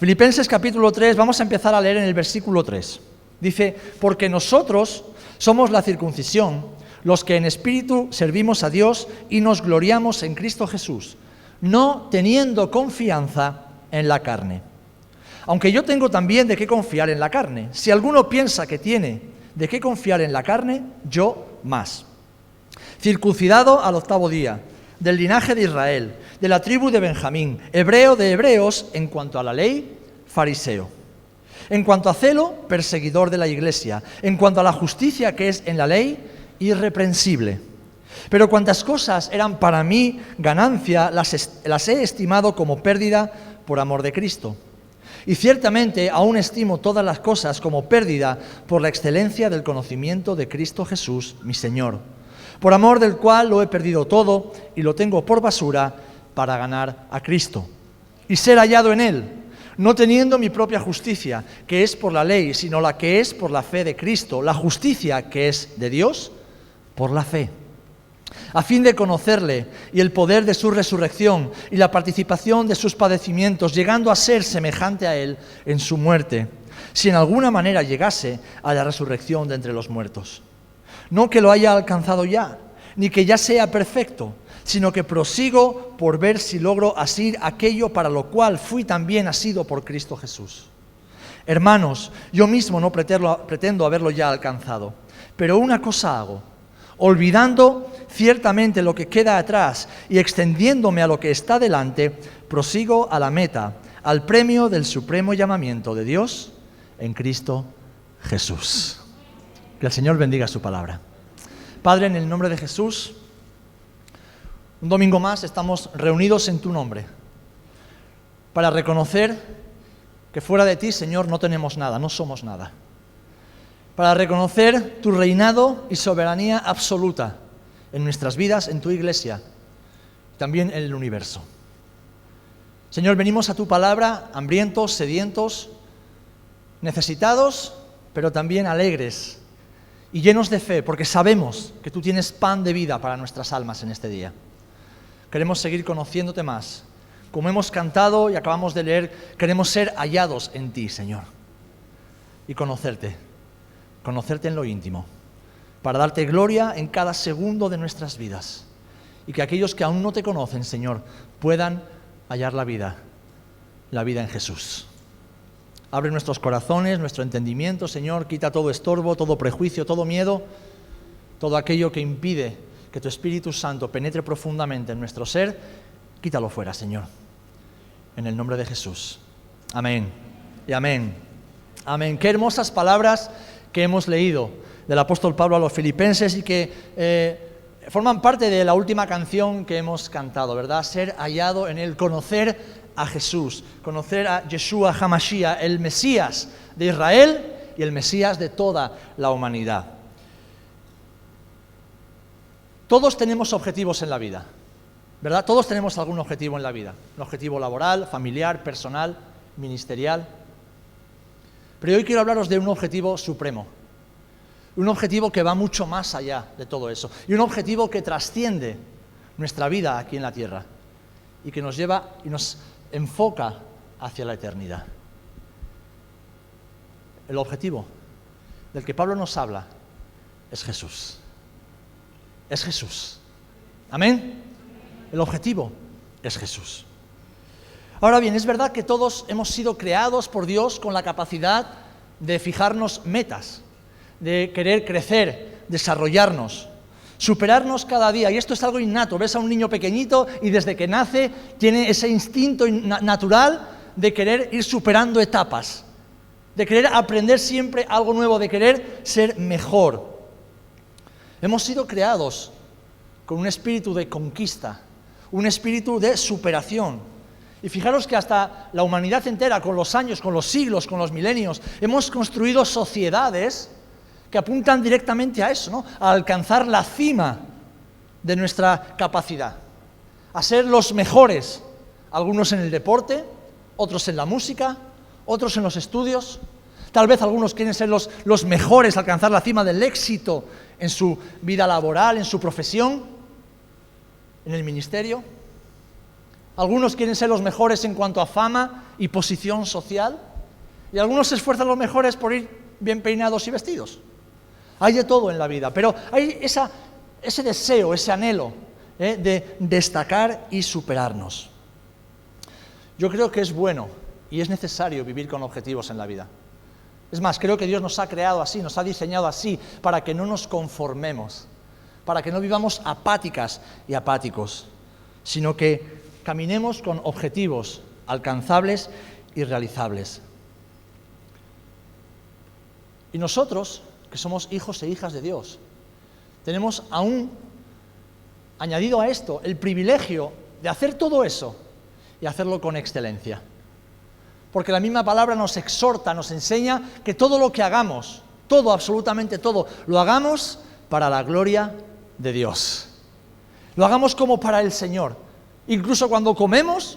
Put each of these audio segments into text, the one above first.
Filipenses capítulo 3, vamos a empezar a leer en el versículo 3. Dice, porque nosotros somos la circuncisión, los que en espíritu servimos a Dios y nos gloriamos en Cristo Jesús, no teniendo confianza en la carne. Aunque yo tengo también de qué confiar en la carne. Si alguno piensa que tiene de qué confiar en la carne, yo más. Circuncidado al 8º día, del linaje de Israel, de la tribu de Benjamín, hebreo de hebreos, en cuanto a la ley, fariseo. En cuanto a celo, perseguidor de la iglesia. En cuanto a la justicia que es en la ley, irreprensible. Pero cuantas cosas eran para mí ganancia, las he estimado como pérdida por amor de Cristo. Y ciertamente aún estimo todas las cosas como pérdida por la excelencia del conocimiento de Cristo Jesús, mi Señor, por amor del cual lo he perdido todo y lo tengo por basura para ganar a Cristo y ser hallado en Él, no teniendo mi propia justicia, que es por la ley, sino la que es por la fe de Cristo, la justicia que es de Dios por la fe, a fin de conocerle y el poder de su resurrección y la participación de sus padecimientos, llegando a ser semejante a Él en su muerte, si en alguna manera llegase a la resurrección de entre los muertos. No que lo haya alcanzado ya, ni que ya sea perfecto, sino que prosigo por ver si logro asir aquello para lo cual fui también asido por Cristo Jesús. Hermanos, yo mismo no pretendo haberlo ya alcanzado, pero una cosa hago, olvidando ciertamente lo que queda atrás y extendiéndome a lo que está delante, prosigo a la meta, al premio del supremo llamamiento de Dios en Cristo Jesús. Que el Señor bendiga su palabra. Padre, en el nombre de Jesús, un domingo más estamos reunidos en tu nombre para reconocer que fuera de ti, Señor, no tenemos nada, no somos nada. Para reconocer tu reinado y soberanía absoluta en nuestras vidas, en tu iglesia, también en el universo. Señor, venimos a tu palabra hambrientos, sedientos, necesitados, pero también alegres y llenos de fe, porque sabemos que tú tienes pan de vida para nuestras almas en este día. Queremos seguir conociéndote más. Como hemos cantado y acabamos de leer, queremos ser hallados en ti, Señor, y conocerte en lo íntimo, para darte gloria en cada segundo de nuestras vidas, y que aquellos que aún no te conocen, Señor, puedan hallar la vida en Jesús. Abre nuestros corazones, nuestro entendimiento, Señor, quita todo estorbo, todo prejuicio, todo miedo, todo aquello que impide que tu Espíritu Santo penetre profundamente en nuestro ser, quítalo fuera, Señor, en el nombre de Jesús. Amén y amén. Amén. Qué hermosas palabras que hemos leído del apóstol Pablo a los filipenses y que forman parte de la última canción que hemos cantado, ¿verdad? Ser hallado en Él, conocer a Jesús, conocer a Yeshua HaMashiach, el Mesías de Israel y el Mesías de toda la humanidad. Todos tenemos objetivos en la vida, ¿verdad? Todos tenemos algún objetivo en la vida, un objetivo laboral, familiar, personal, ministerial. Pero hoy quiero hablaros de un objetivo supremo, un objetivo que va mucho más allá de todo eso, y un objetivo que trasciende nuestra vida aquí en la tierra y que nos lleva y nos enfoca hacia la eternidad. El objetivo del que Pablo nos habla es Jesús. Es Jesús. ¿Amén? El objetivo es Jesús. Ahora bien, es verdad que todos hemos sido creados por Dios con la capacidad de fijarnos metas, de querer crecer, desarrollarnos, superarnos cada día, y esto es algo innato. Ves a un niño pequeñito y desde que nace tiene ese instinto natural de querer ir superando etapas, de querer aprender siempre algo nuevo, de querer ser mejor. Hemos sido creados con un espíritu de conquista, un espíritu de superación. Y fijaros que hasta la humanidad entera, con los años, con los siglos, con los milenios, hemos construido sociedades que apuntan directamente a eso, ¿no? A alcanzar la cima de nuestra capacidad, a ser los mejores, algunos en el deporte, otros en la música, otros en los estudios. Tal vez algunos quieren ser los mejores, alcanzar la cima del éxito en su vida laboral, en su profesión, en el ministerio. Algunos quieren ser los mejores en cuanto a fama y posición social, y algunos se esfuerzan los mejores por ir bien peinados y vestidos. Hay de todo en la vida, pero hay ese deseo, ese anhelo de destacar y superarnos. Yo creo que es bueno y es necesario vivir con objetivos en la vida. Es más, creo que Dios nos ha creado así, nos ha diseñado así, para que no nos conformemos, para que no vivamos apáticas y apáticos, sino que caminemos con objetivos alcanzables y realizables. Y nosotros, que somos hijos e hijas de Dios, tenemos aún añadido a esto el privilegio de hacer todo eso y hacerlo con excelencia. Porque la misma palabra nos exhorta, nos enseña que todo lo que hagamos, todo, absolutamente todo, lo hagamos para la gloria de Dios. Lo hagamos como para el Señor. Incluso cuando comemos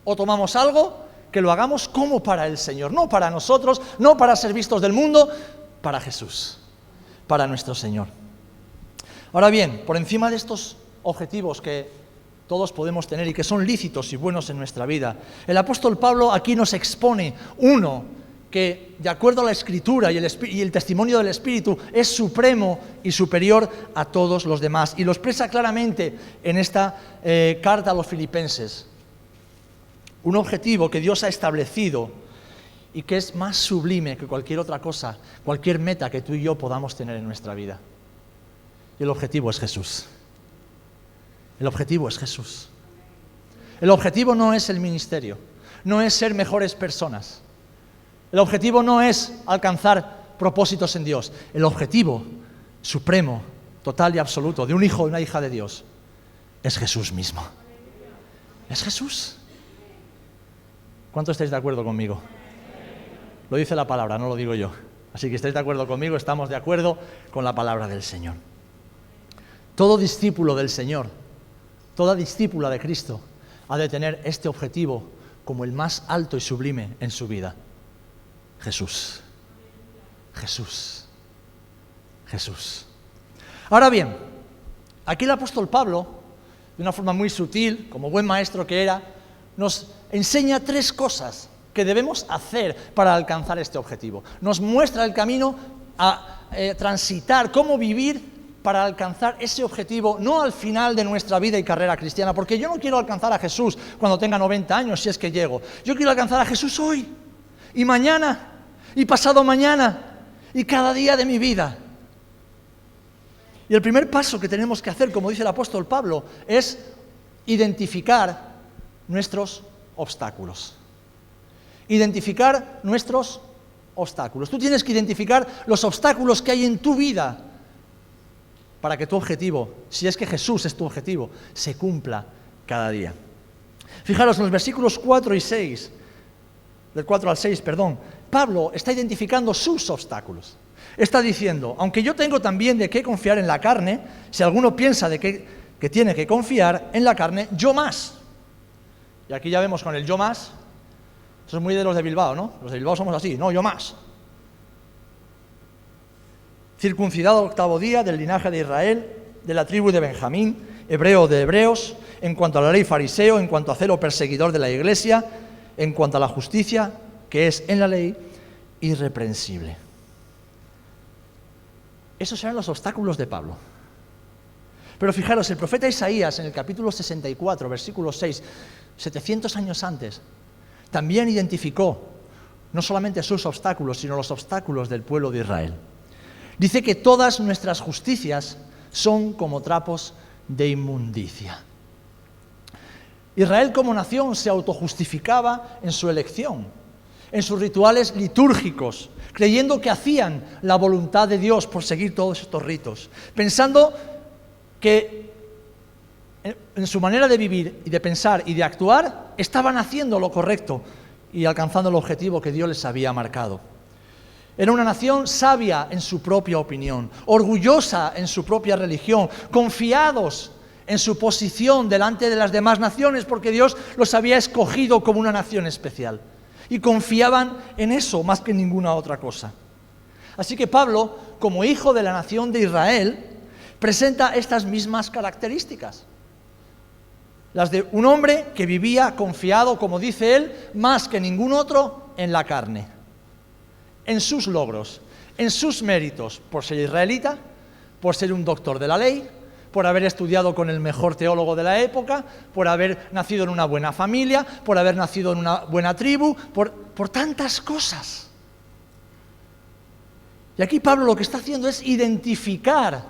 o tomamos algo, que lo hagamos como para el Señor, no para nosotros, no para ser vistos del mundo, para Jesús, para nuestro Señor. Ahora bien, por encima de estos objetivos que todos podemos tener y que son lícitos y buenos en nuestra vida, el apóstol Pablo aquí nos expone uno que, de acuerdo a la Escritura y el testimonio del Espíritu, es supremo y superior a todos los demás, y lo expresa claramente en esta carta a los Filipenses. Un objetivo que Dios ha establecido y que es más sublime que cualquier otra cosa, cualquier meta que tú y yo podamos tener en nuestra vida. Y el objetivo es Jesús. El objetivo es Jesús. El objetivo no es el ministerio, no es ser mejores personas. El objetivo no es alcanzar propósitos en Dios. El objetivo supremo, total y absoluto de un hijo y una hija de Dios es Jesús mismo. Es Jesús. ¿Cuántos estáis de acuerdo conmigo? Lo dice la palabra, no lo digo yo. Así que estáis de acuerdo conmigo, estamos de acuerdo con la palabra del Señor. Todo discípulo del Señor, toda discípula de Cristo, ha de tener este objetivo como el más alto y sublime en su vida. Jesús. Jesús. Jesús. Ahora bien, aquí el apóstol Pablo, de una forma muy sutil, como buen maestro que era, nos enseña tres cosas que debemos hacer para alcanzar este objetivo. Nos muestra el camino a transitar, cómo vivir para alcanzar ese objetivo, no al final de nuestra vida y carrera cristiana, porque yo no quiero alcanzar a Jesús cuando tenga 90 años, si es que llego. Yo quiero alcanzar a Jesús hoy, y mañana, y pasado mañana, y cada día de mi vida. Y el primer paso que tenemos que hacer, como dice el apóstol Pablo, es identificar nuestros obstáculos. Identificar nuestros obstáculos. Tú tienes que identificar los obstáculos que hay en tu vida para que tu objetivo, si es que Jesús es tu objetivo, se cumpla cada día. Fijaros en los versículos 4 y 6, del 4 al 6, Pablo está identificando sus obstáculos. Está diciendo, aunque yo tengo también de qué confiar en la carne, si alguno piensa que tiene que confiar en la carne, yo más. Y aquí ya vemos con el yo más, eso es muy de los de Bilbao, ¿no? Los de Bilbao somos así, no, yo más. Circuncidado al 8º día, del linaje de Israel, de la tribu de Benjamín, hebreo de hebreos, en cuanto a la ley fariseo, en cuanto a celo perseguidor de la iglesia, en cuanto a la justicia, que es en la ley, irreprensible. Esos eran los obstáculos de Pablo. Pero fijaros, el profeta Isaías, en el capítulo 64, versículo 6, 700 años antes, también identificó no solamente sus obstáculos, sino los obstáculos del pueblo de Israel. Dice que todas nuestras justicias son como trapos de inmundicia. Israel como nación se autojustificaba en su elección, en sus rituales litúrgicos, creyendo que hacían la voluntad de Dios por seguir todos estos ritos, pensando que en su manera de vivir y de pensar y de actuar estaban haciendo lo correcto y alcanzando el objetivo que Dios les había marcado. Era una nación sabia en su propia opinión, orgullosa en su propia religión, confiados en su posición delante de las demás naciones porque Dios los había escogido como una nación especial. Y confiaban en eso más que en ninguna otra cosa. Así que Pablo, como hijo de la nación de Israel, presenta estas mismas características. Las de un hombre que vivía confiado, como dice él, más que ningún otro en la carne, en sus logros, en sus méritos, por ser israelita, por ser un doctor de la ley, por haber estudiado con el mejor teólogo de la época, por haber nacido en una buena familia, por haber nacido en una buena tribu, por tantas cosas. Y aquí Pablo lo que está haciendo es identificar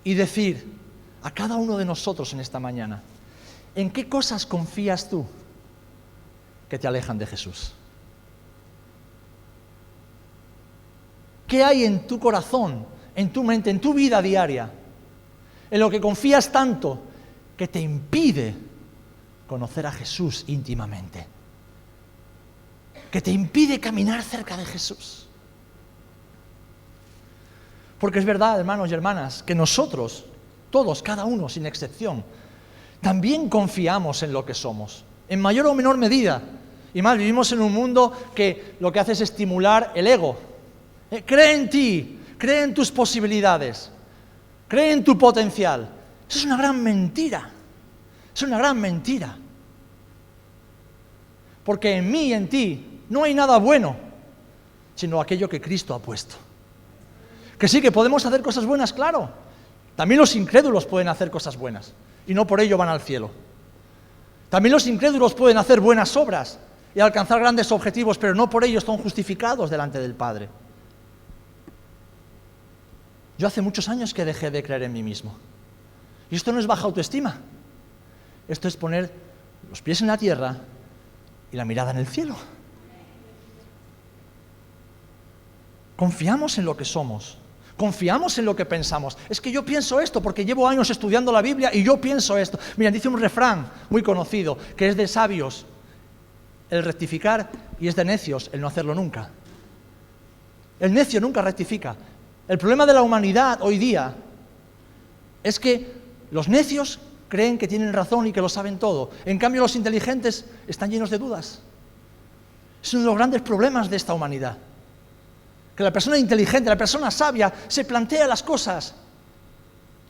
y decir a cada uno de nosotros en esta mañana, ¿en qué cosas confías tú que te alejan de Jesús? ¿Qué hay en tu corazón, en tu mente, en tu vida diaria, en lo que confías tanto que te impide conocer a Jesús íntimamente? Que te impide caminar cerca de Jesús. Porque es verdad, hermanos y hermanas, que nosotros, todos, cada uno, sin excepción, también confiamos en lo que somos, en mayor o menor medida. Y más, vivimos en un mundo que lo que hace es estimular el ego. Cree en ti, cree en tus posibilidades, cree en tu potencial. Eso es una gran mentira, es una gran mentira. Porque en mí y en ti no hay nada bueno, sino aquello que Cristo ha puesto. Que sí, que podemos hacer cosas buenas, claro. También los incrédulos pueden hacer cosas buenas y no por ello van al cielo. También los incrédulos pueden hacer buenas obras y alcanzar grandes objetivos, pero no por ello están justificados delante del Padre. Yo hace muchos años que dejé de creer en mí mismo. Y esto no es baja autoestima. Esto es poner los pies en la tierra y la mirada en el cielo. Confiamos en lo que somos. Confiamos en lo que pensamos. Es que yo pienso esto porque llevo años estudiando la Biblia y yo pienso esto. Mira, dice un refrán muy conocido que es de sabios el rectificar y es de necios el no hacerlo nunca. El necio nunca rectifica. El problema de la humanidad hoy día es que los necios creen que tienen razón y que lo saben todo. En cambio, los inteligentes están llenos de dudas. Es uno de los grandes problemas de esta humanidad. Que la persona inteligente, la persona sabia, se plantea las cosas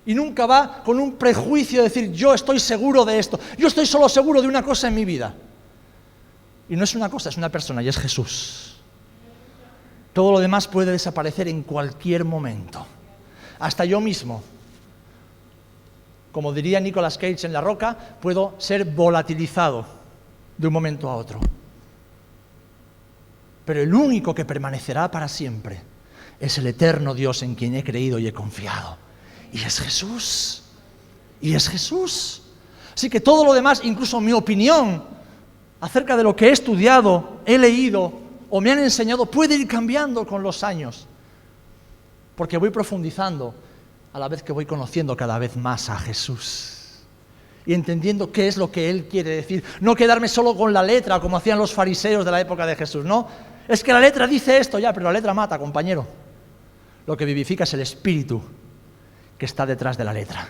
y nunca va con un prejuicio de decir, yo estoy seguro de esto, yo estoy solo seguro de una cosa en mi vida. Y no es una cosa, es una persona y es Jesús. Todo lo demás puede desaparecer en cualquier momento. Hasta yo mismo, como diría Nicolas Cage en La Roca, puedo ser volatilizado de un momento a otro. Pero el único que permanecerá para siempre es el eterno Dios en quien he creído y he confiado. Y es Jesús. Y es Jesús. Así que todo lo demás, incluso mi opinión acerca de lo que he estudiado, he leído o me han enseñado, puede ir cambiando con los años. Porque voy profundizando a la vez que voy conociendo cada vez más a Jesús. Y entendiendo qué es lo que Él quiere decir. No quedarme solo con la letra, como hacían los fariseos de la época de Jesús, no. Es que la letra dice esto ya, pero la letra mata, compañero. Lo que vivifica es el espíritu que está detrás de la letra.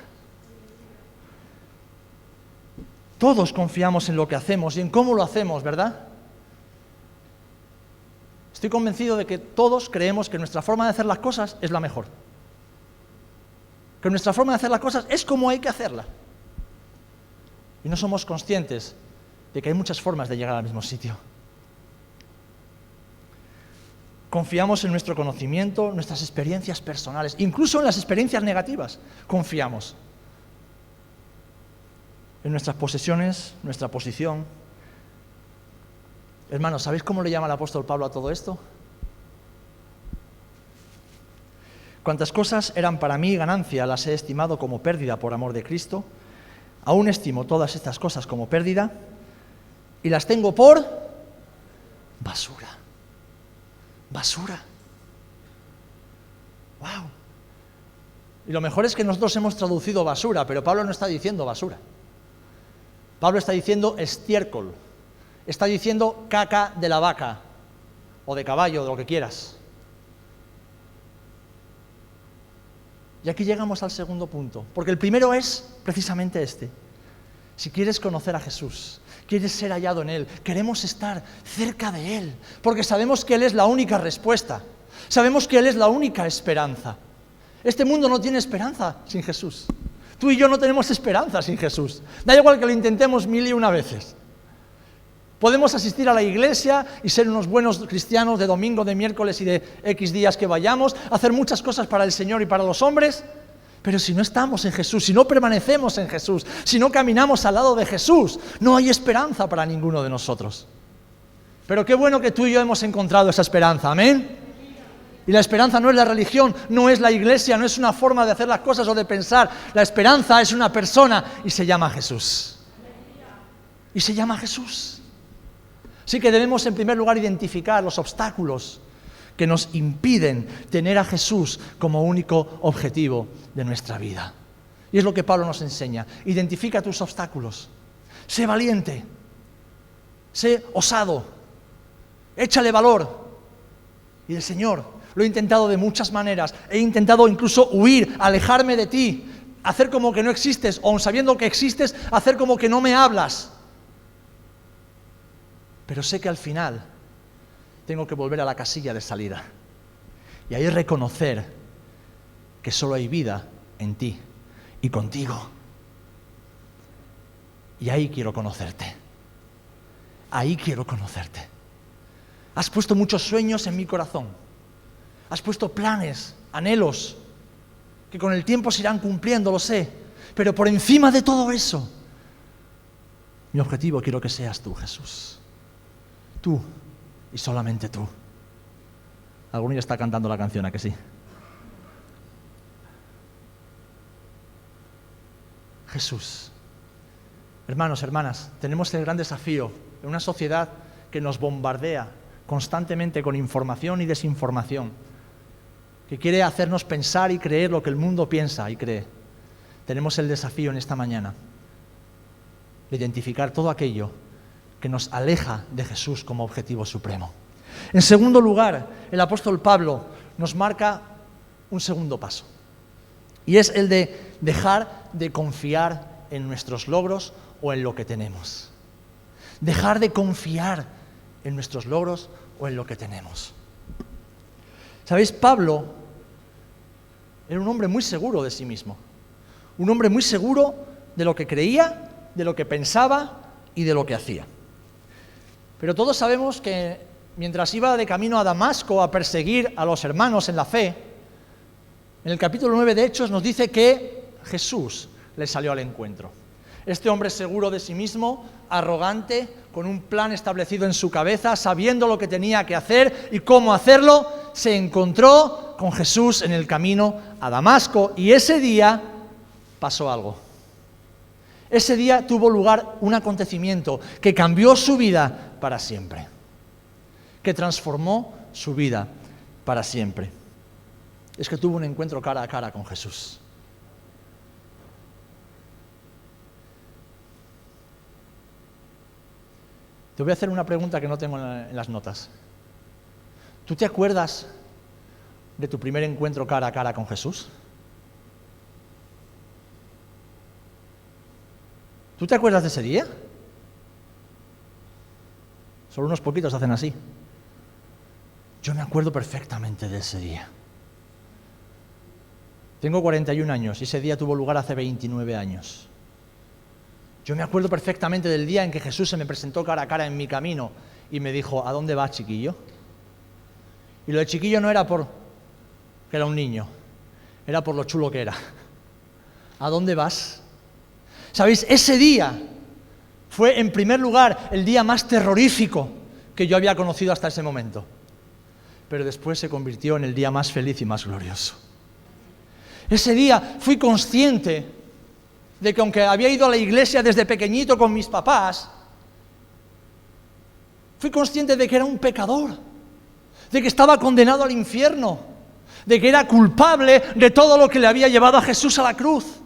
Todos confiamos en lo que hacemos y en cómo lo hacemos, ¿verdad? Estoy convencido de que todos creemos que nuestra forma de hacer las cosas es la mejor. Que nuestra forma de hacer las cosas es como hay que hacerla. Y no somos conscientes de que hay muchas formas de llegar al mismo sitio. Confiamos en nuestro conocimiento, nuestras experiencias personales, incluso en las experiencias negativas, confiamos. En nuestras posesiones, nuestra posición. Hermanos, ¿sabéis cómo le llama el apóstol Pablo a todo esto? Cuantas cosas eran para mí ganancia, las he estimado como pérdida por amor de Cristo. Aún estimo todas estas cosas como pérdida y las tengo por basura. Basura. ¡Wow! Y lo mejor es que nosotros hemos traducido basura, pero Pablo no está diciendo basura. Pablo está diciendo estiércol. Está diciendo caca de la vaca, o de caballo, de lo que quieras. Y aquí llegamos al segundo punto, porque el primero es precisamente este. Si quieres conocer a Jesús, quieres ser hallado en Él, queremos estar cerca de Él, porque sabemos que Él es la única respuesta, sabemos que Él es la única esperanza. Este mundo no tiene esperanza sin Jesús. Tú y yo no tenemos esperanza sin Jesús. Da igual que lo intentemos 1001 veces. Podemos asistir a la iglesia y ser unos buenos cristianos de domingo, de miércoles y de X días que vayamos, hacer muchas cosas para el Señor y para los hombres, pero si no estamos en Jesús, si no permanecemos en Jesús, si no caminamos al lado de Jesús, no hay esperanza para ninguno de nosotros. Pero qué bueno que tú y yo hemos encontrado esa esperanza, amén. Y la esperanza no es la religión, no es la iglesia, no es una forma de hacer las cosas o de pensar. La esperanza es una persona y se llama Jesús. Y se llama Jesús. Así que debemos en primer lugar identificar los obstáculos que nos impiden tener a Jesús como único objetivo de nuestra vida. Y es lo que Pablo nos enseña. Identifica tus obstáculos. Sé valiente. Sé osado. Échale valor. Y el Señor, lo he intentado de muchas maneras. He intentado incluso huir, alejarme de ti, hacer como que no existes, o aun sabiendo que existes, hacer como que no me hablas. Pero sé que al final tengo que volver a la casilla de salida y ahí reconocer que solo hay vida en ti y contigo. Y ahí quiero conocerte. Ahí quiero conocerte. Has puesto muchos sueños en mi corazón. Has puesto planes, anhelos, que con el tiempo se irán cumpliendo, lo sé. Pero por encima de todo eso, mi objetivo quiero que seas tú, Jesús. Tú y solamente tú. Alguno ya está cantando la canción, ¿a que sí? Jesús. Hermanos, hermanas, tenemos el gran desafío en una sociedad que nos bombardea constantemente con información y desinformación, que quiere hacernos pensar y creer lo que el mundo piensa y cree. Tenemos el desafío en esta mañana de identificar todo aquello que nos aleja de Jesús como objetivo supremo. En segundo lugar, el apóstol Pablo nos marca un segundo paso, y es el de dejar de confiar en nuestros logros o en lo que tenemos. Dejar de confiar en nuestros logros o en lo que tenemos. ¿Sabéis? Pablo era un hombre muy seguro de sí mismo, un hombre muy seguro de lo que creía, de lo que pensaba y de lo que hacía. Pero todos sabemos que mientras iba de camino a Damasco a perseguir a los hermanos en la fe, en el capítulo 9 de Hechos nos dice que Jesús le salió al encuentro. Este hombre seguro de sí mismo, arrogante, con un plan establecido en su cabeza, sabiendo lo que tenía que hacer y cómo hacerlo, se encontró con Jesús en el camino a Damasco y ese día pasó algo. Ese día tuvo lugar un acontecimiento que cambió su vida para siempre, que transformó su vida para siempre. Es que tuvo un encuentro cara a cara con Jesús. Te voy a hacer una pregunta que no tengo en las notas. ¿Tú te acuerdas de tu primer encuentro cara a cara con Jesús? ¿Tú te acuerdas de ese día? Solo unos poquitos hacen así. Yo me acuerdo perfectamente de ese día. Tengo 41 años y ese día tuvo lugar hace 29 años. Yo me acuerdo perfectamente del día en que Jesús se me presentó cara a cara en mi camino y me dijo, ¿a dónde vas, chiquillo? Y lo de chiquillo no era por que era un niño, era por lo chulo que era. ¿A dónde vas? ¿Sabéis? Ese día fue, en primer lugar, el día más terrorífico que yo había conocido hasta ese momento. Pero después se convirtió en el día más feliz y más glorioso. Ese día fui consciente de que aunque había ido a la iglesia desde pequeñito con mis papás, fui consciente de que era un pecador, de que estaba condenado al infierno, de que era culpable de todo lo que le había llevado a Jesús a la cruz.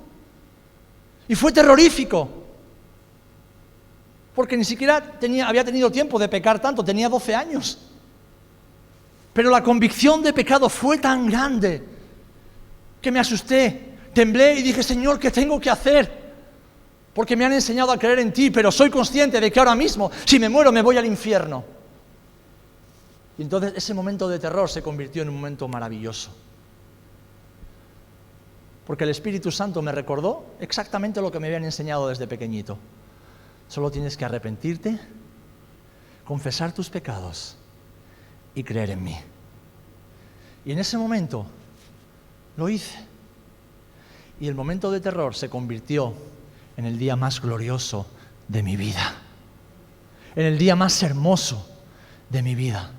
Y fue terrorífico, porque ni siquiera había tenido tiempo de pecar tanto, tenía 12 años. Pero la convicción de pecado fue tan grande que me asusté, temblé y dije, Señor, ¿qué tengo que hacer? Porque me han enseñado a creer en ti, pero soy consciente de que ahora mismo, si me muero, me voy al infierno. Y entonces ese momento de terror se convirtió en un momento maravilloso. Porque el Espíritu Santo me recordó exactamente lo que me habían enseñado desde pequeñito. Solo tienes que arrepentirte, confesar tus pecados y creer en mí. Y en ese momento lo hice. Y el momento de terror se convirtió en el día más glorioso de mi vida. En el día más hermoso de mi vida.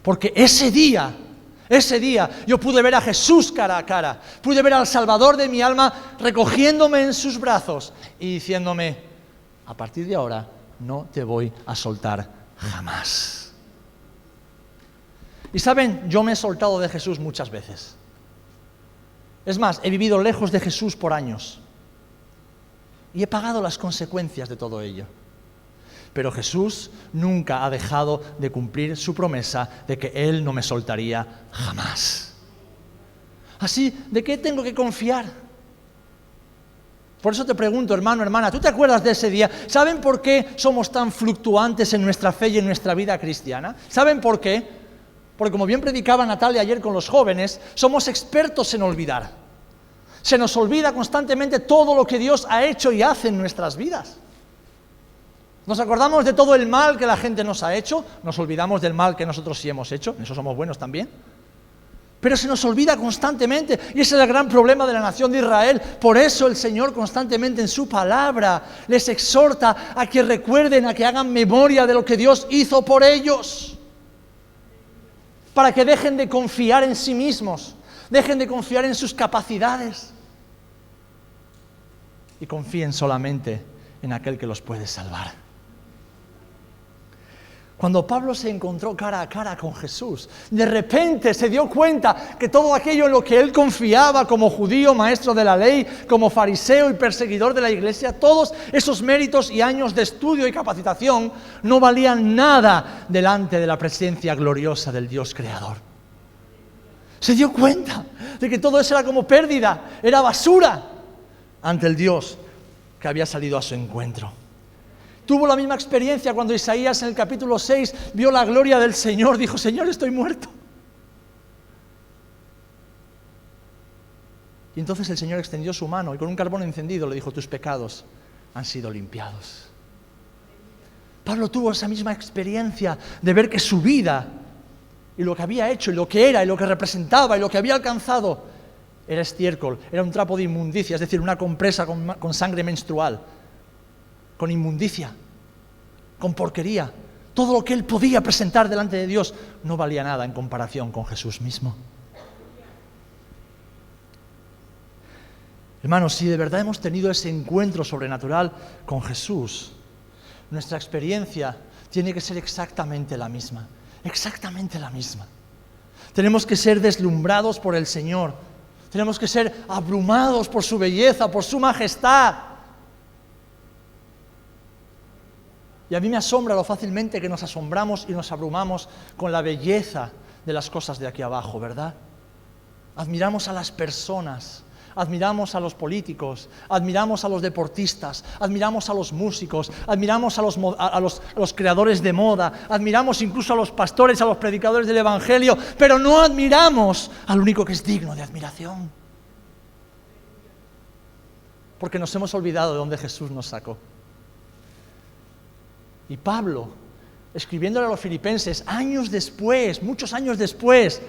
Porque ese día yo pude ver a Jesús cara a cara. Pude ver al Salvador de mi alma recogiéndome en sus brazos y diciéndome: a partir de ahora no te voy a soltar jamás. Y saben, yo me he soltado de Jesús muchas veces. Es más, he vivido lejos de Jesús por años. Y he pagado las consecuencias de todo ello. Pero Jesús nunca ha dejado de cumplir su promesa de que Él no me soltaría jamás. Así, ¿de qué tengo que confiar? Por eso te pregunto, hermano, hermana, ¿tú te acuerdas de ese día? ¿Saben por qué somos tan fluctuantes en nuestra fe y en nuestra vida cristiana? ¿Saben por qué? Porque como bien predicaba Natalia ayer con los jóvenes, somos expertos en olvidar. Se nos olvida constantemente todo lo que Dios ha hecho y hace en nuestras vidas. Nos acordamos de todo el mal que la gente nos ha hecho, nos olvidamos del mal que nosotros sí hemos hecho, en eso somos buenos también. Pero se nos olvida constantemente, y ese es el gran problema de la nación de Israel. Por eso el Señor constantemente en su palabra les exhorta a que recuerden, a que hagan memoria de lo que Dios hizo por ellos. Para que dejen de confiar en sí mismos, dejen de confiar en sus capacidades y confíen solamente en aquel que los puede salvar. Cuando Pablo se encontró cara a cara con Jesús, de repente se dio cuenta que todo aquello en lo que él confiaba como judío, maestro de la ley, como fariseo y perseguidor de la iglesia, todos esos méritos y años de estudio y capacitación no valían nada delante de la presencia gloriosa del Dios creador. Se dio cuenta de que todo eso era como pérdida, era basura ante el Dios que había salido a su encuentro. Tuvo la misma experiencia cuando Isaías en el capítulo 6 vio la gloria del Señor. Dijo: Señor, estoy muerto. Y entonces el Señor extendió su mano y con un carbón encendido le dijo: tus pecados han sido limpiados. Pablo tuvo esa misma experiencia de ver que su vida y lo que había hecho y lo que era y lo que representaba y lo que había alcanzado era estiércol, era un trapo de inmundicia, es decir, una compresa con sangre menstrual, con inmundicia, con porquería. Todo lo que él podía presentar delante de Dios no valía nada en comparación con Jesús mismo. Hermanos, si de verdad hemos tenido ese encuentro sobrenatural con Jesús, nuestra experiencia tiene que ser exactamente la misma. Exactamente la misma. Tenemos que ser deslumbrados por el Señor. Tenemos que ser abrumados por su belleza, por su majestad. Y a mí me asombra lo fácilmente que nos asombramos y nos abrumamos con la belleza de las cosas de aquí abajo, ¿verdad? Admiramos a las personas, admiramos a los políticos, admiramos a los deportistas, admiramos a los músicos, admiramos a los creadores de moda, admiramos incluso a los pastores, a los predicadores del Evangelio, pero no admiramos al único que es digno de admiración. Porque nos hemos olvidado de dónde Jesús nos sacó. Y Pablo, escribiéndole a los filipenses, años después, muchos años después,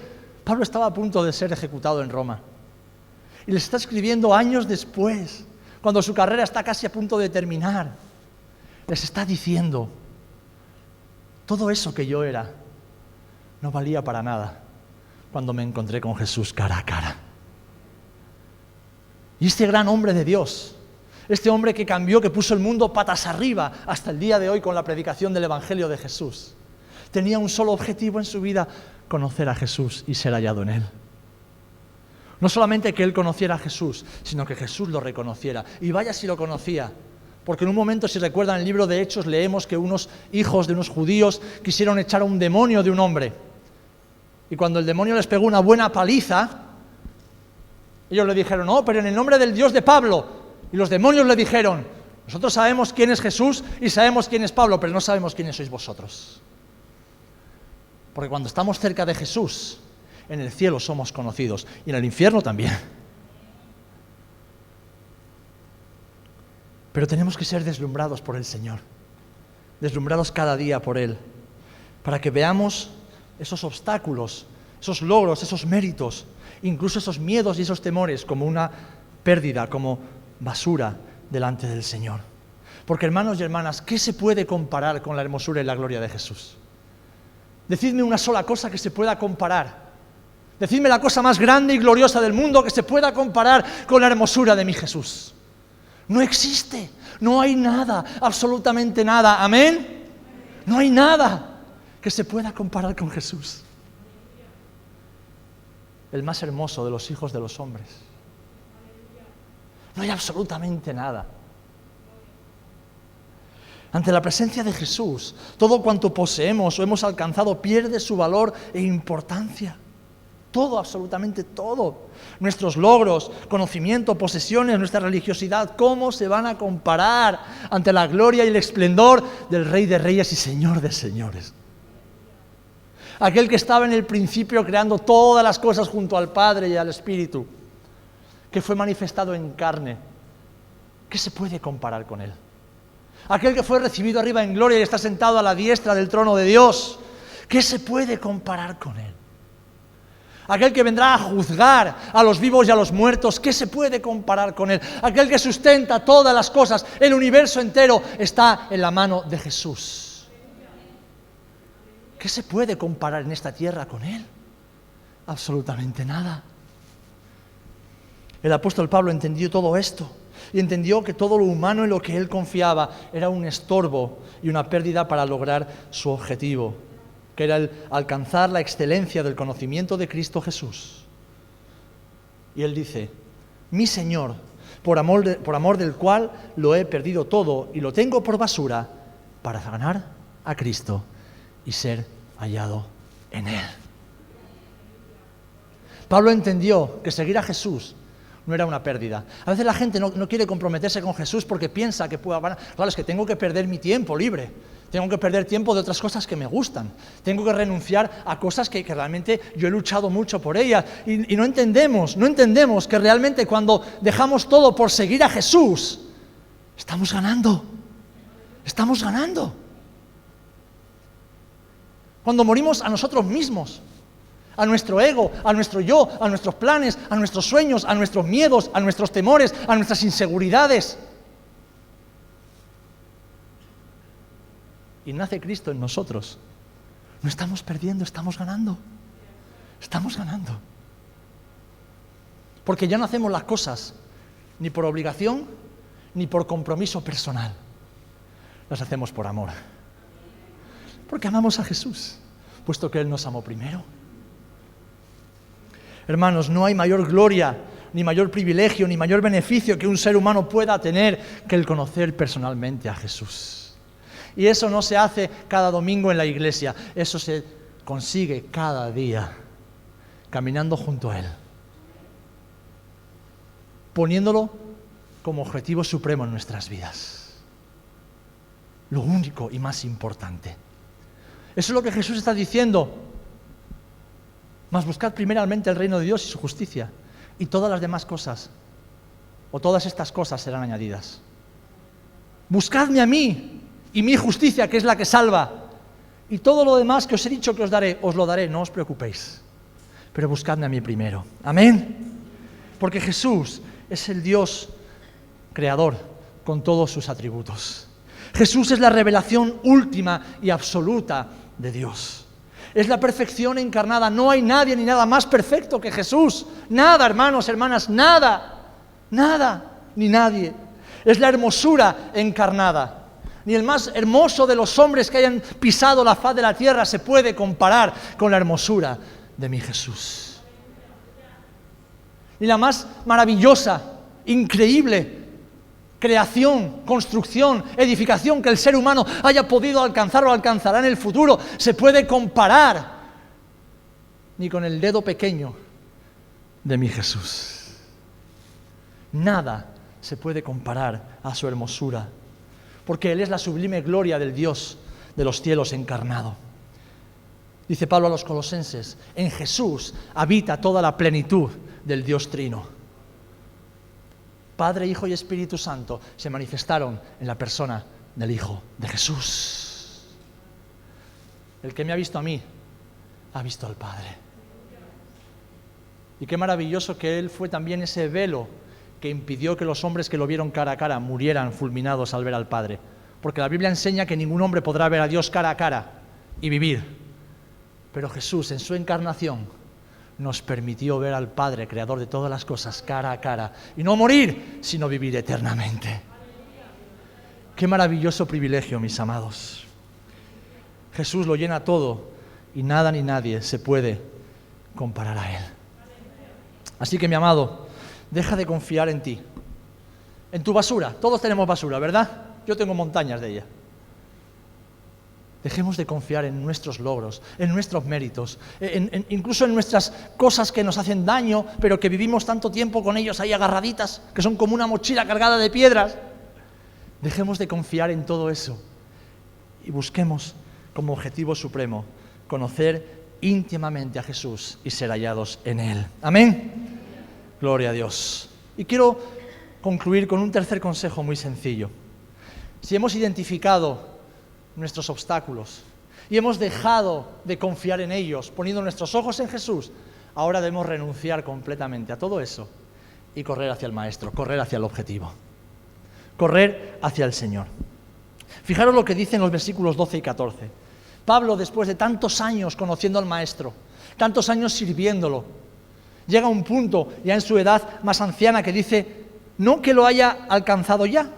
Pablo estaba a punto de ser ejecutado en Roma. Y les está escribiendo años después, cuando su carrera está casi a punto de terminar. Les está diciendo: todo eso que yo era no valía para nada cuando me encontré con Jesús cara a cara. Y este gran hombre de Dios, este hombre que cambió, que puso el mundo patas arriba hasta el día de hoy con la predicación del Evangelio de Jesús, tenía un solo objetivo en su vida: conocer a Jesús y ser hallado en Él. No solamente que él conociera a Jesús, sino que Jesús lo reconociera. Y vaya si lo conocía, porque en un momento, si recuerdan el libro de Hechos, leemos que unos hijos de unos judíos quisieron echar a un demonio de un hombre. Y cuando el demonio les pegó una buena paliza, ellos le dijeron: no, pero en el nombre del Dios de Pablo. Y los demonios le dijeron: nosotros sabemos quién es Jesús y sabemos quién es Pablo, pero no sabemos quiénes sois vosotros. Porque cuando estamos cerca de Jesús, en el cielo somos conocidos y en el infierno también. Pero tenemos que ser deslumbrados por el Señor, deslumbrados cada día por Él, para que veamos esos obstáculos, esos logros, esos méritos, incluso esos miedos y esos temores como una pérdida, como basura delante del Señor. Porque, hermanos y hermanas, ¿qué se puede comparar con la hermosura y la gloria de Jesús? Decidme una sola cosa que se pueda comparar. Decidme la cosa más grande y gloriosa del mundo que se pueda comparar con la hermosura de mi Jesús. No existe, no hay nada, absolutamente nada. ¿Amén? No hay nada que se pueda comparar con Jesús. El más hermoso de los hijos de los hombres. No hay absolutamente nada. Ante la presencia de Jesús, todo cuanto poseemos o hemos alcanzado pierde su valor e importancia. Todo, absolutamente todo. Nuestros logros, conocimiento, posesiones, nuestra religiosidad, ¿cómo se van a comparar ante la gloria y el esplendor del Rey de Reyes y Señor de Señores? Aquel que estaba en el principio creando todas las cosas junto al Padre y al Espíritu, que fue manifestado en carne. ¿Qué se puede comparar con Él? Aquel que fue recibido arriba en gloria y está sentado a la diestra del trono de Dios. ¿Qué se puede comparar con Él? Aquel que vendrá a juzgar a los vivos y a los muertos, ¿qué se puede comparar con Él? Aquel que sustenta todas las cosas, el universo entero está en la mano de Jesús. ¿Qué se puede comparar en esta tierra con Él? Absolutamente nada. El apóstol Pablo entendió todo esto y entendió que todo lo humano en lo que él confiaba era un estorbo y una pérdida para lograr su objetivo, que era el alcanzar la excelencia del conocimiento de Cristo Jesús. Y él dice: mi Señor, por amor del cual lo he perdido todo y lo tengo por basura para ganar a Cristo y ser hallado en Él. Pablo entendió que seguir a Jesús no era una pérdida. A veces la gente no quiere comprometerse con Jesús porque piensa que pueda ganar. Claro, es que tengo que perder mi tiempo libre. Tengo que perder tiempo de otras cosas que me gustan. Tengo que renunciar a cosas que realmente yo he luchado mucho por ellas. Y no entendemos que realmente cuando dejamos todo por seguir a Jesús, estamos ganando. Estamos ganando. Cuando morimos a nosotros mismos, a nuestro ego, a nuestro yo, a nuestros planes, a nuestros sueños, a nuestros miedos, a nuestros temores, a nuestras inseguridades. Y nace Cristo en nosotros. No estamos perdiendo, estamos ganando. Estamos ganando. Porque ya no hacemos las cosas ni por obligación ni por compromiso personal. Las hacemos por amor. Porque amamos a Jesús, puesto que Él nos amó primero. Hermanos, no hay mayor gloria, ni mayor privilegio, ni mayor beneficio que un ser humano pueda tener que el conocer personalmente a Jesús. Y eso no se hace cada domingo en la iglesia, eso se consigue cada día, caminando junto a Él, poniéndolo como objetivo supremo en nuestras vidas. Lo único y más importante. Eso es lo que Jesús está diciendo. Mas buscad primeramente el reino de Dios y su justicia, y todas las demás cosas, o todas estas cosas serán añadidas. Buscadme a mí y mi justicia, que es la que salva, y todo lo demás que os he dicho que os lo daré, no os preocupéis. Pero buscadme a mí primero. Amén. Porque Jesús es el Dios creador con todos sus atributos. Jesús es la revelación última y absoluta de Dios. Es la perfección encarnada. No hay nadie ni nada más perfecto que Jesús. Nada, hermanos, hermanas, nada. Nada, ni nadie. Es la hermosura encarnada. Ni el más hermoso de los hombres que hayan pisado la faz de la tierra se puede comparar con la hermosura de mi Jesús. Ni la más maravillosa, increíble creación, construcción, edificación que el ser humano haya podido alcanzar o alcanzará en el futuro se puede comparar ni con el dedo pequeño de mi Jesús. Nada se puede comparar a su hermosura, porque Él es la sublime gloria del Dios de los cielos encarnado. Dice Pablo a los Colosenses: en Jesús habita toda la plenitud del Dios Trino. Padre, Hijo y Espíritu Santo se manifestaron en la persona del Hijo de Jesús. El que me ha visto a mí, ha visto al Padre. Y qué maravilloso que Él fue también ese velo que impidió que los hombres que lo vieron cara a cara murieran fulminados al ver al Padre. Porque la Biblia enseña que ningún hombre podrá ver a Dios cara a cara y vivir. Pero Jesús, en su encarnación, nos permitió ver al Padre, creador de todas las cosas, cara a cara. Y no morir, sino vivir eternamente. Qué maravilloso privilegio, mis amados. Jesús lo llena todo y nada ni nadie se puede comparar a Él. Así que, mi amado, deja de confiar en ti, en tu basura. Todos tenemos basura, ¿verdad? Yo tengo montañas de ella. Dejemos de confiar en nuestros logros, en nuestros méritos, incluso en nuestras cosas que nos hacen daño, pero que vivimos tanto tiempo con ellos ahí agarraditas, que son como una mochila cargada de piedras. Dejemos de confiar en todo eso y busquemos como objetivo supremo conocer íntimamente a Jesús y ser hallados en Él. Amén. Gloria a Dios. Y quiero concluir con un tercer consejo muy sencillo. Si hemos identificado nuestros obstáculos y hemos dejado de confiar en ellos, poniendo nuestros ojos en Jesús, ahora debemos renunciar completamente a todo eso y correr hacia el Maestro, correr hacia el objetivo, correr hacia el Señor. Fijaros lo que dicen los versículos 12 y 14. Pablo, después de tantos años conociendo al Maestro, tantos años sirviéndolo, llega a un punto ya en su edad más anciana que dice, no que lo haya alcanzado ya,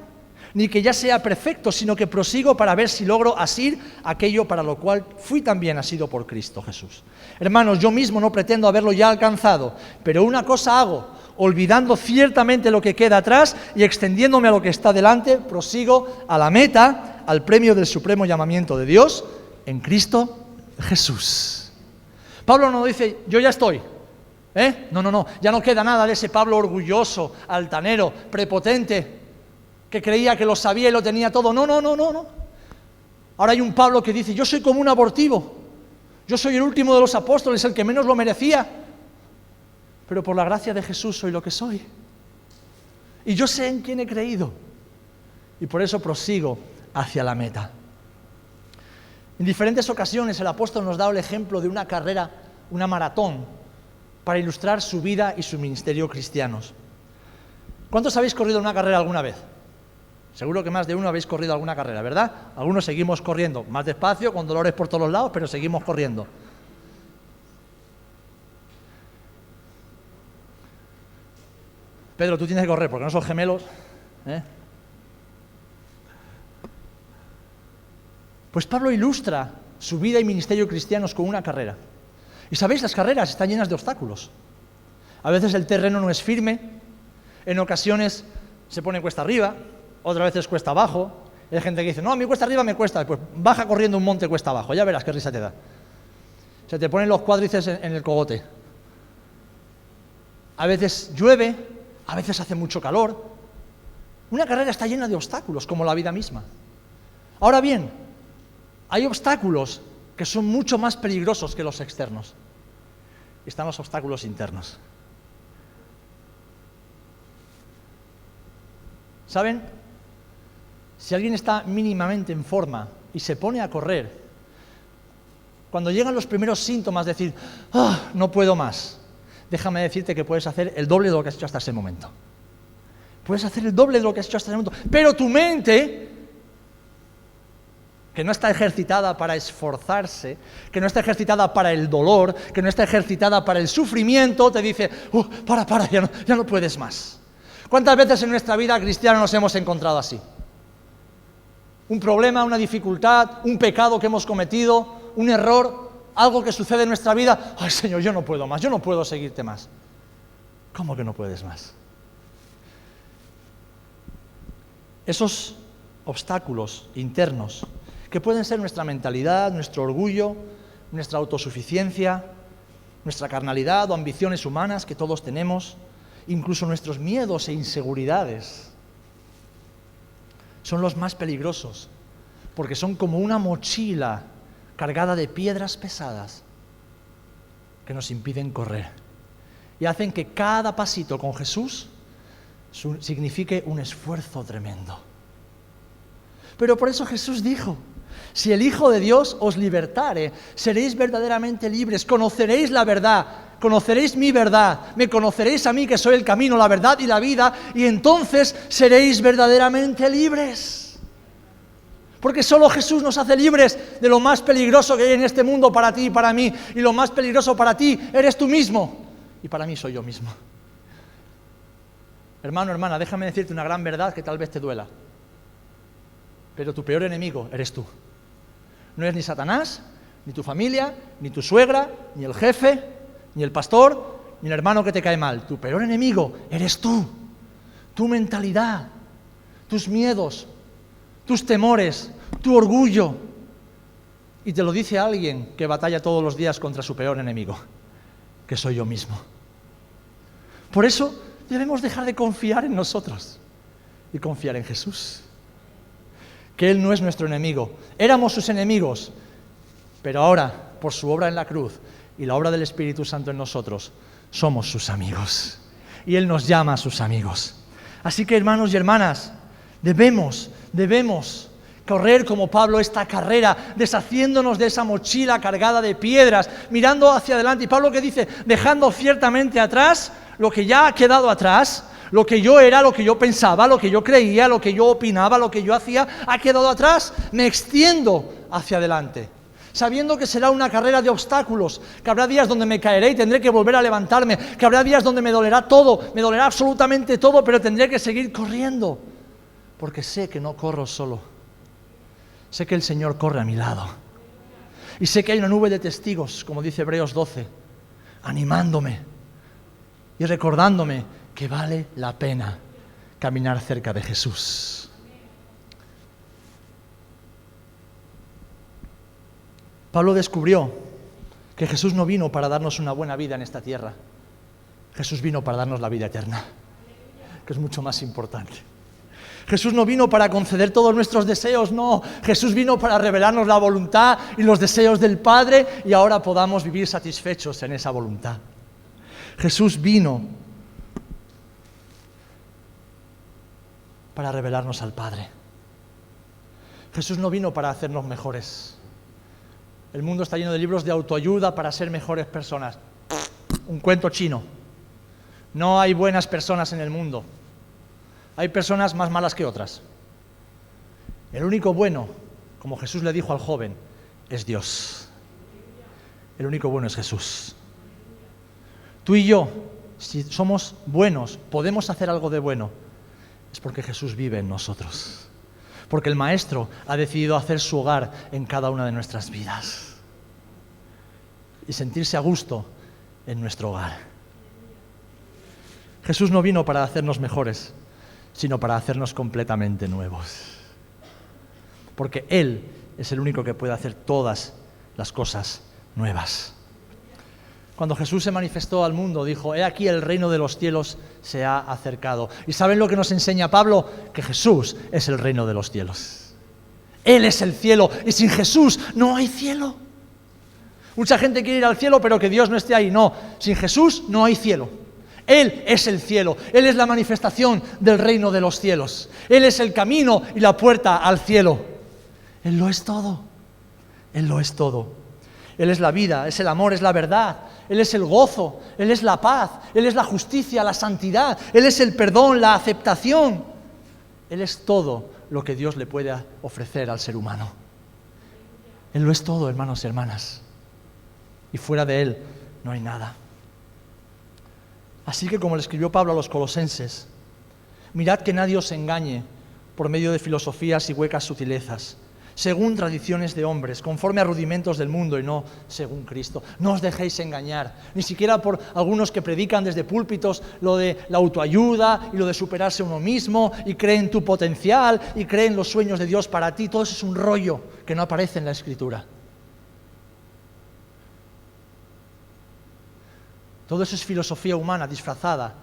ni que ya sea perfecto, sino que prosigo para ver si logro asir aquello para lo cual fui también asido por Cristo Jesús. Hermanos, yo mismo no pretendo haberlo ya alcanzado, pero una cosa hago, olvidando ciertamente lo que queda atrás y extendiéndome a lo que está delante, prosigo a la meta, al premio del supremo llamamiento de Dios en Cristo Jesús. Pablo no dice, yo ya estoy. No, ya no queda nada de ese Pablo orgulloso, altanero, prepotente, que creía que lo sabía y lo tenía todo. No. Ahora hay un Pablo que dice, yo soy como un abortivo, yo soy el último de los apóstoles, el que menos lo merecía, pero por la gracia de Jesús soy lo que soy. Y yo sé en quién he creído, y por eso prosigo hacia la meta. En diferentes ocasiones el apóstol nos da el ejemplo de una carrera, una maratón, para ilustrar su vida y su ministerio cristianos. ¿Cuántos habéis corrido una carrera alguna vez? Seguro que más de uno habéis corrido alguna carrera, ¿verdad? Algunos seguimos corriendo, más despacio, con dolores por todos los lados, pero seguimos corriendo. Pedro, tú tienes que correr, porque no son gemelos. Pues Pablo ilustra su vida y ministerio cristianos con una carrera. Y sabéis, las carreras están llenas de obstáculos. A veces el terreno no es firme, en ocasiones se pone cuesta arriba, otras veces cuesta abajo. Hay gente que dice, no, a mí cuesta arriba me cuesta, pues baja corriendo un monte cuesta abajo, ya verás qué risa te da. Se te ponen los cuádriceps en el cogote. A veces llueve, a veces hace mucho calor. Una carrera está llena de obstáculos, como la vida misma. Ahora bien, hay obstáculos que son mucho más peligrosos que los externos. Están los obstáculos internos. ¿Saben? Si alguien está mínimamente en forma y se pone a correr, cuando llegan los primeros síntomas de decir, no puedo más, déjame decirte que puedes hacer el doble de lo que has hecho hasta ese momento. Puedes hacer el doble de lo que has hecho hasta ese momento. Pero tu mente, que no está ejercitada para esforzarse, que no está ejercitada para el dolor, que no está ejercitada para el sufrimiento, te dice, para, ya no puedes más. ¿Cuántas veces en nuestra vida cristiana nos hemos encontrado así? Un problema, una dificultad, un pecado que hemos cometido, un error, algo que sucede en nuestra vida. Ay, Señor, yo no puedo más, yo no puedo seguirte más. ¿Cómo que no puedes más? Esos obstáculos internos, que pueden ser nuestra mentalidad, nuestro orgullo, nuestra autosuficiencia, nuestra carnalidad o ambiciones humanas que todos tenemos, incluso nuestros miedos e inseguridades, son los más peligrosos, porque son como una mochila cargada de piedras pesadas que nos impiden correr y hacen que cada pasito con Jesús signifique un esfuerzo tremendo. Pero por eso Jesús dijo, si el Hijo de Dios os libertare, seréis verdaderamente libres, conoceréis la verdad, conoceréis mi verdad, me conoceréis a mí que soy el camino, la verdad y la vida, y entonces seréis verdaderamente libres. Porque solo Jesús nos hace libres de lo más peligroso que hay en este mundo para ti y para mí, y lo más peligroso para ti eres tú mismo, y para mí soy yo mismo. Hermano, hermana, déjame decirte una gran verdad que tal vez te duela. Pero tu peor enemigo eres tú. No es ni Satanás, ni tu familia, ni tu suegra, ni el jefe, ni el pastor, ni el hermano que te cae mal. Tu peor enemigo eres tú. Tu mentalidad, tus miedos, tus temores, tu orgullo. Y te lo dice alguien que batalla todos los días contra su peor enemigo, que soy yo mismo. Por eso debemos dejar de confiar en nosotros y confiar en Jesús. Que Él no es nuestro enemigo. Éramos sus enemigos, pero ahora, por su obra en la cruz y la obra del Espíritu Santo en nosotros, somos sus amigos. Y Él nos llama a sus amigos. Así que, hermanos y hermanas, debemos correr como Pablo esta carrera, deshaciéndonos de esa mochila cargada de piedras, mirando hacia adelante. Y Pablo que dice, dejando ciertamente atrás lo que ya ha quedado atrás, lo que yo era, lo que yo pensaba, lo que yo creía, lo que yo opinaba, lo que yo hacía, ha quedado atrás. Me extiendo hacia adelante, sabiendo que será una carrera de obstáculos, que habrá días donde me caeré y tendré que volver a levantarme, que habrá días donde me dolerá todo, me dolerá absolutamente todo, pero tendré que seguir corriendo, porque sé que no corro solo. Sé que el Señor corre a mi lado. Y sé que hay una nube de testigos, como dice Hebreos 12, animándome y recordándome que vale la pena caminar cerca de Jesús. Pablo descubrió que Jesús no vino para darnos una buena vida en esta tierra. Jesús vino para darnos la vida eterna, que es mucho más importante. Jesús no vino para conceder todos nuestros deseos, no. Jesús vino para revelarnos la voluntad y los deseos del Padre y ahora podamos vivir satisfechos en esa voluntad. Jesús vino para revelarnos al Padre. Jesús no vino para hacernos mejores. El mundo está lleno de libros de autoayuda para ser mejores personas. Un cuento chino. No hay buenas personas en el mundo. Hay personas más malas que otras. El único bueno, como Jesús le dijo al joven, es Dios. El único bueno es Jesús. Tú y yo, si somos buenos, podemos hacer algo de bueno, es porque Jesús vive en nosotros. Porque el Maestro ha decidido hacer su hogar en cada una de nuestras vidas. Y sentirse a gusto en nuestro hogar. Jesús no vino para hacernos mejores, sino para hacernos completamente nuevos. Porque Él es el único que puede hacer todas las cosas nuevas. Cuando Jesús se manifestó al mundo, dijo, he aquí el reino de los cielos se ha acercado. ¿Y saben lo que nos enseña Pablo? Que Jesús es el reino de los cielos. Él es el cielo y sin Jesús no hay cielo. Mucha gente quiere ir al cielo, pero que Dios no esté ahí. No, sin Jesús no hay cielo. Él es el cielo, Él es la manifestación del reino de los cielos. Él es el camino y la puerta al cielo. Él lo es todo. Él lo es todo. Él es la vida, es el amor, es la verdad. Él es el gozo, Él es la paz, Él es la justicia, la santidad. Él es el perdón, la aceptación. Él es todo lo que Dios le puede ofrecer al ser humano. Él lo es todo, hermanos y hermanas. Y fuera de Él no hay nada. Así que, como le escribió Pablo a los colosenses, mirad que nadie os engañe por medio de filosofías y huecas sutilezas, según tradiciones de hombres, conforme a rudimentos del mundo y no según Cristo. No os dejéis engañar, ni siquiera por algunos que predican desde púlpitos lo de la autoayuda y lo de superarse uno mismo y creen tu potencial y creen los sueños de Dios para ti. Todo eso es un rollo que no aparece en la Escritura. Todo eso es filosofía humana disfrazada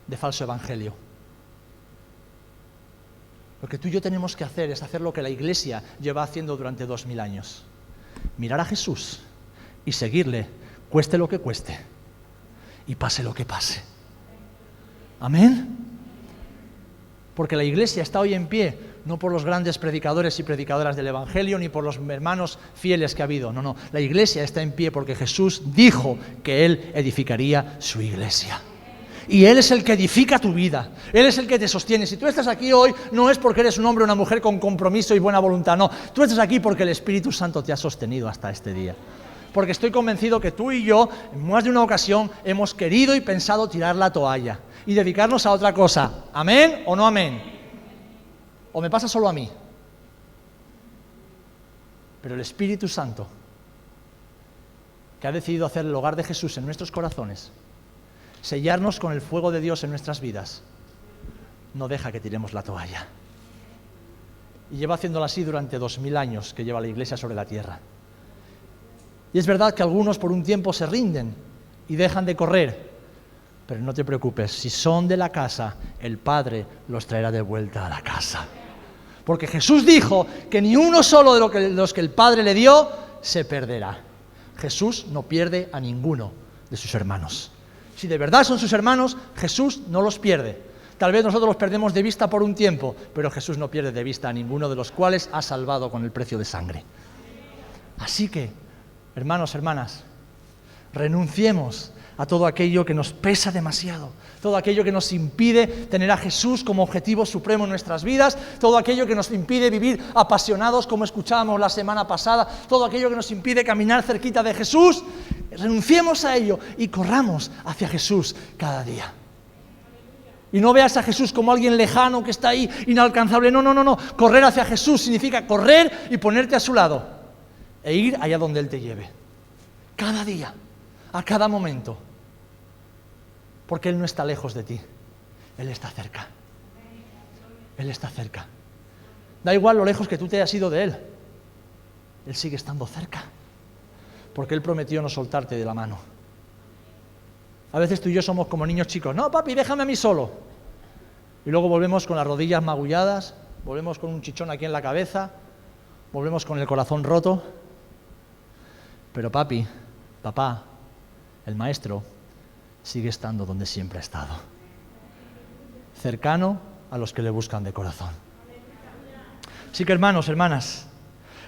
de falso evangelio. Lo que tú y yo tenemos que hacer es hacer lo que la Iglesia lleva haciendo durante 2000 años. Mirar a Jesús y seguirle, cueste lo que cueste y pase lo que pase. Amén. Porque la iglesia está hoy en pie, no por los grandes predicadores y predicadoras del Evangelio, ni por los hermanos fieles que ha habido. No, la iglesia está en pie porque Jesús dijo que Él edificaría su iglesia. Y Él es el que edifica tu vida, Él es el que te sostiene. Si tú estás aquí hoy, no es porque eres un hombre o una mujer con compromiso y buena voluntad, no. Tú estás aquí porque el Espíritu Santo te ha sostenido hasta este día. Porque estoy convencido que tú y yo, en más de una ocasión, hemos querido y pensado tirar la toalla y dedicarnos a otra cosa. ¿Amén o no amén? ¿O me pasa solo a mí? Pero el Espíritu Santo, que ha decidido hacer el hogar de Jesús en nuestros corazones, sellarnos con el fuego de Dios en nuestras vidas, no deja que tiremos la toalla. Y lleva haciéndolo así durante 2000 años que lleva la Iglesia sobre la tierra. Y es verdad que algunos por un tiempo se rinden y dejan de correr, pero no te preocupes, si son de la casa, el Padre los traerá de vuelta a la casa. Porque Jesús dijo que ni uno solo de los que el Padre le dio se perderá. Jesús no pierde a ninguno de sus hermanos. Si de verdad son sus hermanos, Jesús no los pierde. Tal vez nosotros los perdemos de vista por un tiempo, pero Jesús no pierde de vista a ninguno de los cuales ha salvado con el precio de sangre. Así que, hermanos, hermanas, renunciemos a todo aquello que nos pesa demasiado, todo aquello que nos impide tener a Jesús como objetivo supremo en nuestras vidas, todo aquello que nos impide vivir apasionados como escuchábamos la semana pasada, todo aquello que nos impide caminar cerquita de Jesús. Renunciemos a ello y corramos hacia Jesús cada día. Y no veas a Jesús como alguien lejano que está ahí, inalcanzable. No. Correr hacia Jesús significa correr y ponerte a su lado e ir allá donde Él te lleve. Cada día, a cada momento. Porque Él no está lejos de ti. Él está cerca. Él está cerca. Da igual lo lejos que tú te hayas ido de Él. Él sigue estando cerca. Porque Él prometió no soltarte de la mano. A veces tú y yo somos como niños chicos. No, papi, déjame a mí solo. Y luego volvemos con las rodillas magulladas, volvemos con un chichón aquí en la cabeza, volvemos con el corazón roto. Pero papi, papá, el maestro, sigue estando donde siempre ha estado. Cercano a los que le buscan de corazón. Así que hermanos, hermanas,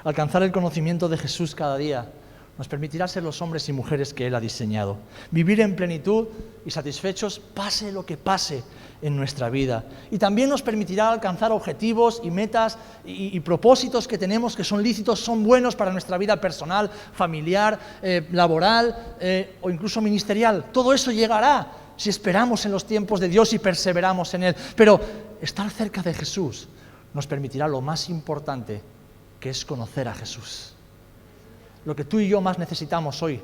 alcanzar el conocimiento de Jesús cada día nos permitirá ser los hombres y mujeres que Él ha diseñado. Vivir en plenitud y satisfechos, pase lo que pase en nuestra vida. Y también nos permitirá alcanzar objetivos y metas y propósitos que tenemos que son lícitos, son buenos para nuestra vida personal, familiar, laboral o incluso ministerial. Todo eso llegará si esperamos en los tiempos de Dios y perseveramos en Él. Pero estar cerca de Jesús nos permitirá lo más importante, que es conocer a Jesús. Lo que tú y yo más necesitamos hoy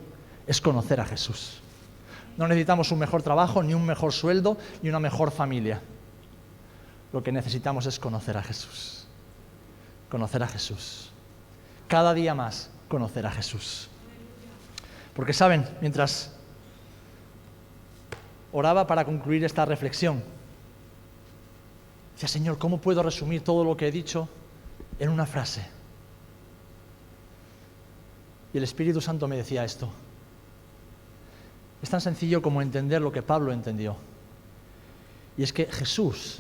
es conocer a Jesús. No necesitamos un mejor trabajo, ni un mejor sueldo, ni una mejor familia. Lo que necesitamos es conocer a Jesús. Conocer a Jesús. Cada día más conocer a Jesús. Porque saben, mientras oraba para concluir esta reflexión, decía, Señor, ¿cómo puedo resumir todo lo que he dicho en una frase? Y el Espíritu Santo me decía esto. Es tan sencillo como entender lo que Pablo entendió. Y es que Jesús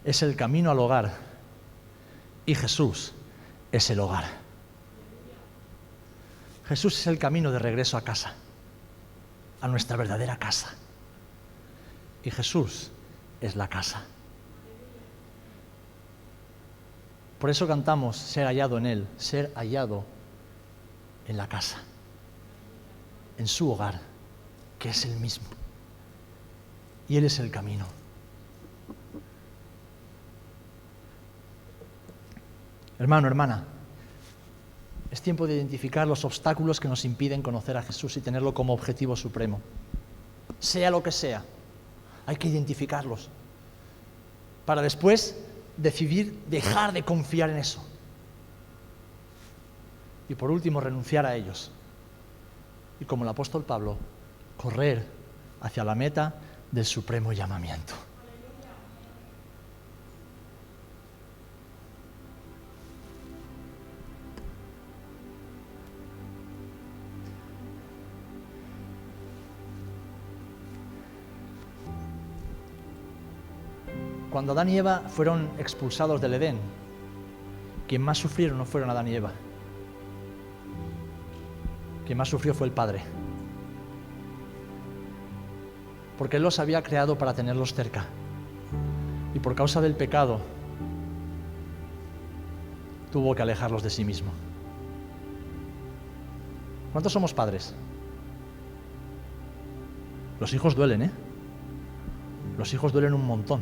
es el camino al hogar y Jesús es el hogar. Jesús es el camino de regreso a casa, a nuestra verdadera casa. Y Jesús es la casa. Por eso cantamos ser hallado en Él, ser hallado en la casa, en su hogar, que es el mismo. Y Él es el camino. Hermano, hermana, es tiempo de identificar los obstáculos que nos impiden conocer a Jesús y tenerlo como objetivo supremo. Sea lo que sea, hay que identificarlos para después decidir dejar de confiar en eso. Y por último, renunciar a ellos. Y como el apóstol Pablo, correr hacia la meta del supremo llamamiento. cuando Adán y Eva fueron expulsados del Edén, quien más sufrieron no fueron Adán y Eva. Quien más sufrió fue el Padre. Porque Él los había creado para tenerlos cerca. Y por causa del pecado, tuvo que alejarlos de sí mismo. ¿Cuántos somos padres? Los hijos duelen, ¿eh? Los hijos duelen un montón.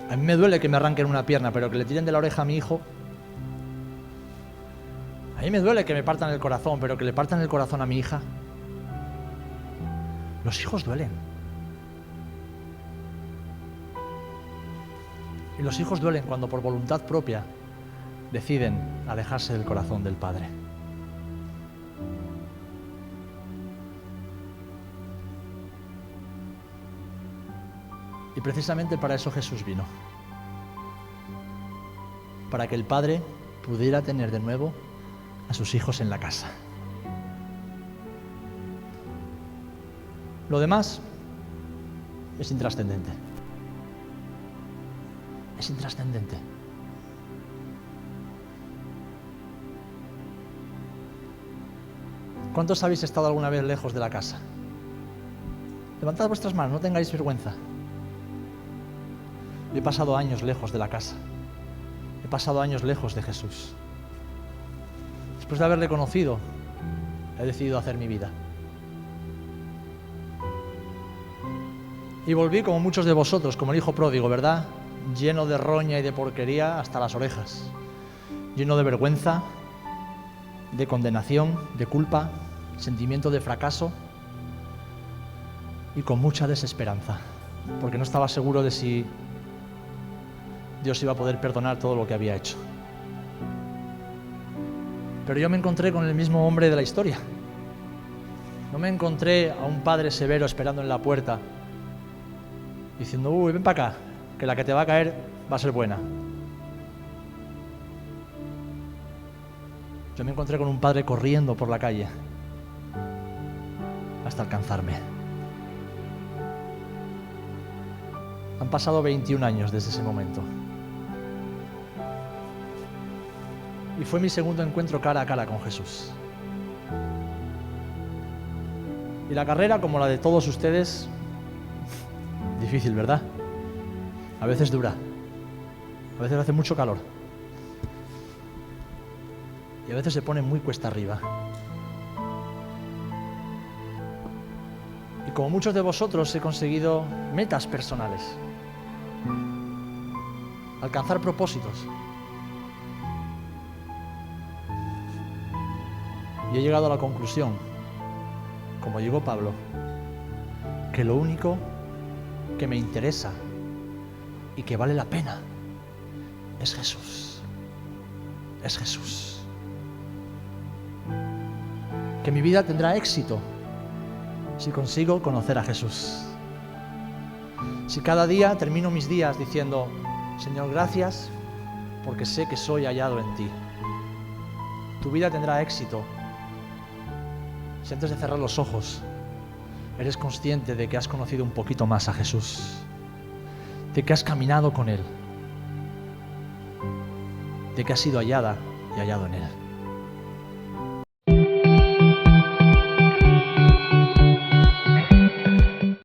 A mí me duele que me arranquen una pierna, pero que le tiren de la oreja a mi hijo. A mí me duele que me partan el corazón, pero que le partan el corazón a mi hija. Los hijos duelen. Y los hijos duelen cuando por voluntad propia deciden alejarse del corazón del Padre. Y precisamente para eso Jesús vino. Para que el Padre pudiera tener de nuevo a sus hijos en la casa. Lo demás es intrascendente. Es intrascendente. ¿Cuántos habéis estado alguna vez lejos de la casa? Levantad vuestras manos, no tengáis vergüenza. He pasado años lejos de la casa. He pasado años lejos de Jesús. Después de haberle conocido, he decidido hacer mi vida. Y volví como muchos de vosotros, como el hijo pródigo, ¿verdad? Lleno de roña y de porquería hasta las orejas. Lleno de vergüenza, de condenación, de culpa, sentimiento de fracaso y con mucha desesperanza, porque no estaba seguro de si Dios iba a poder perdonar todo lo que había hecho. Pero yo me encontré con el mismo hombre de la historia. No me encontré a un padre severo esperando en la puerta, diciendo, uy, ven para acá, que la que te va a caer va a ser buena. Yo me encontré con un padre corriendo por la calle hasta alcanzarme. Han pasado 21 años desde ese momento. Y fue mi segundo encuentro cara a cara con Jesús. Y la carrera, como la de todos ustedes, difícil, ¿verdad? A veces dura. A veces hace mucho calor. Y a veces se pone muy cuesta arriba. Y como muchos de vosotros he conseguido metas personales. Alcanzar propósitos. Y he llegado a la conclusión, como llegó Pablo, que lo único que me interesa y que vale la pena es Jesús. Es Jesús. Que mi vida tendrá éxito si consigo conocer a Jesús. Si cada día termino mis días diciendo, Señor, gracias porque sé que soy hallado en ti. Tu vida tendrá éxito si antes de cerrar los ojos eres consciente de que has conocido un poquito más a Jesús, de que has caminado con Él, de que has sido hallada y hallado en Él.